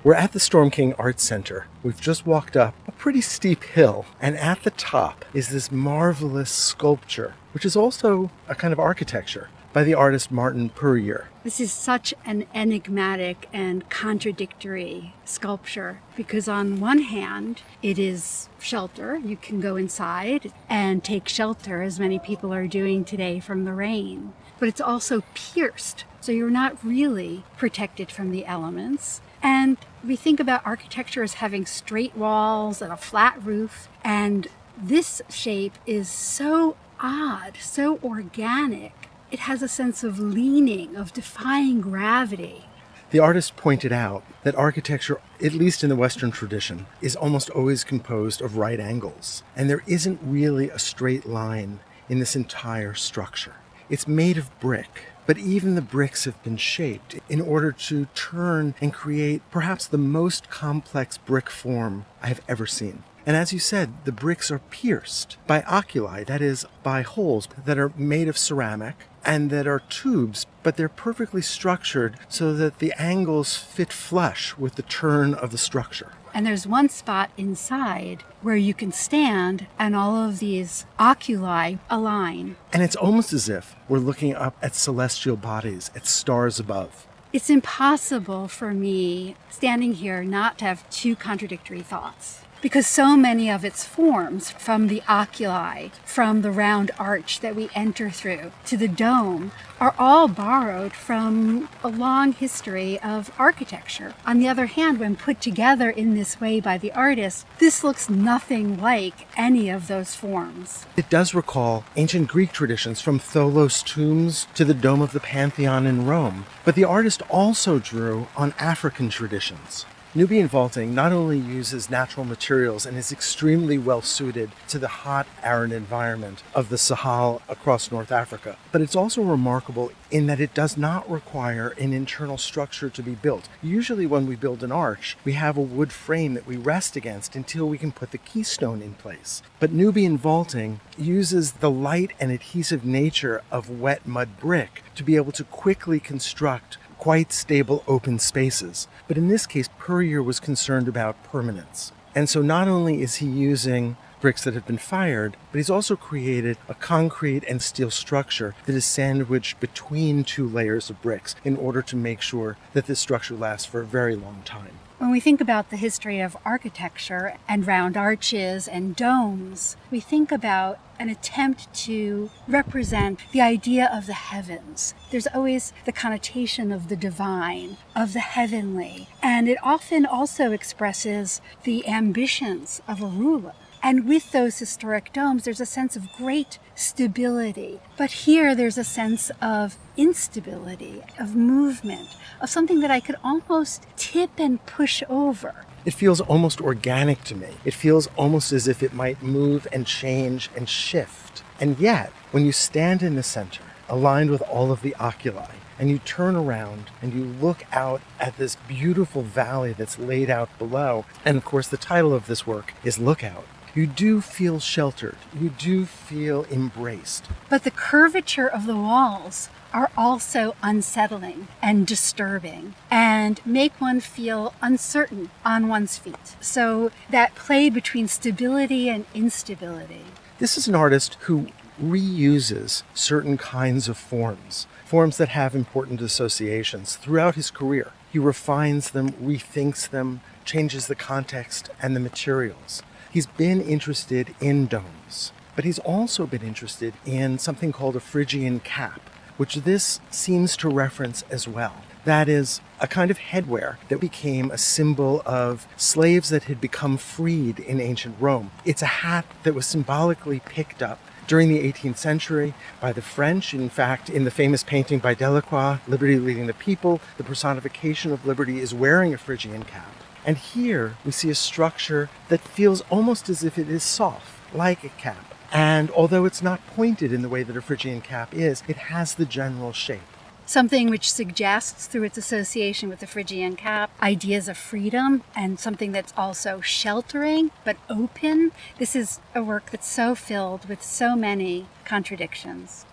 We're at the Storm King Art Center. We've just walked up a pretty steep hill, and at the top is this marvelous sculpture, which is also a kind of architecture, by the artist 𝗟𝗏𝗄𝗏. This is such an enigmatic and contradictory sculpture because on one hand, it is shelter. You can go inside and take shelter, as many people are doing today, from the rain. But it's also pierced, so you're not really protected from the elements. And we think about architecture as having straight walls and a flat roof. And this shape is so odd, so organic. It has a sense of leaning, of defying gravity. The artist pointed out that architecture, at least in the Western tradition, is almost always composed of right angles. And there isn't really a straight line in this entire structure. It's made of brick. But even the bricks have been shaped in order to turn and create perhaps the most complex brick form I have ever seen. And as you said, the bricks are pierced by oculi, that is, by holes that are made of ceramic and that are tubes, but they're perfectly structured so that the angles fit flush with the turn of the structure. And there's one spot inside where you can stand and all of these oculi align. And it's almost as if we're looking up at celestial bodies, at stars above. It's impossible for me, standing here, not to have two contradictory thoughts. Because so many of its forms, from the oculi, from the round arch that we enter through, to the dome, are all borrowed from a long history of architecture. On the other hand, when put together in this way by the artist, this looks nothing like any of those forms. It does recall ancient Greek traditions, from Tholos tombs to the Dome of the Pantheon in Rome. But the artist also drew on African traditions. Nubian vaulting not only uses natural materials and is extremely well suited to the hot, arid environment of the Sahel across North Africa, but it's also remarkable in that it does not require an internal structure to be built. Usually when we build an arch, we have a wood frame that we rest against until we can put the keystone in place. But Nubian vaulting uses the light and adhesive nature of wet mud brick to be able to quickly construct quite stable open spaces. But in this case, 𝗏𝗏𝗄𝗏 was concerned about permanence. And so not only is he using bricks that have been fired, but he's also created a concrete and steel structure that is sandwiched between two layers of bricks in order to make sure that this structure lasts for a very long time. When we think about the history of architecture and round arches and domes, we think about an attempt to represent the idea of the heavens. There's always the connotation of the divine, of the heavenly, and it often also expresses the ambitions of a ruler. And with those historic domes, there's a sense of great stability. But here there's a sense of instability, of movement, of something that I could almost tip and push over. It feels almost organic to me. It feels almost as if it might move and change and shift. And yet, when you stand in the center, aligned with all of the oculi, and you turn around and you look out at this beautiful valley that's laid out below, and of course the title of this work is Lookout, you do feel sheltered. You do feel embraced. But the curvature of the walls are also unsettling and disturbing and make one feel uncertain on one's feet. So that play between stability and instability. This is an artist who reuses certain kinds of forms that have important associations throughout his career. He refines them, rethinks them, changes the context and the materials. He's been interested in domes, but he's also been interested in something called a Phrygian cap, which this seems to reference as well. That is a kind of headwear that became a symbol of slaves that had become freed in ancient Rome. It's a hat that was symbolically picked up during the 18th century by the French. In fact, in the famous painting by Delacroix, Liberty Leading the People, the personification of liberty is wearing a Phrygian cap. And here we see a structure that feels almost as if it is soft, like a cap. And although it's not pointed in the way that a Phrygian cap is, it has the general shape. Something which suggests, through its association with the Phrygian cap, ideas of freedom and something that's also sheltering but open. This is a work that's so filled with so many contradictions.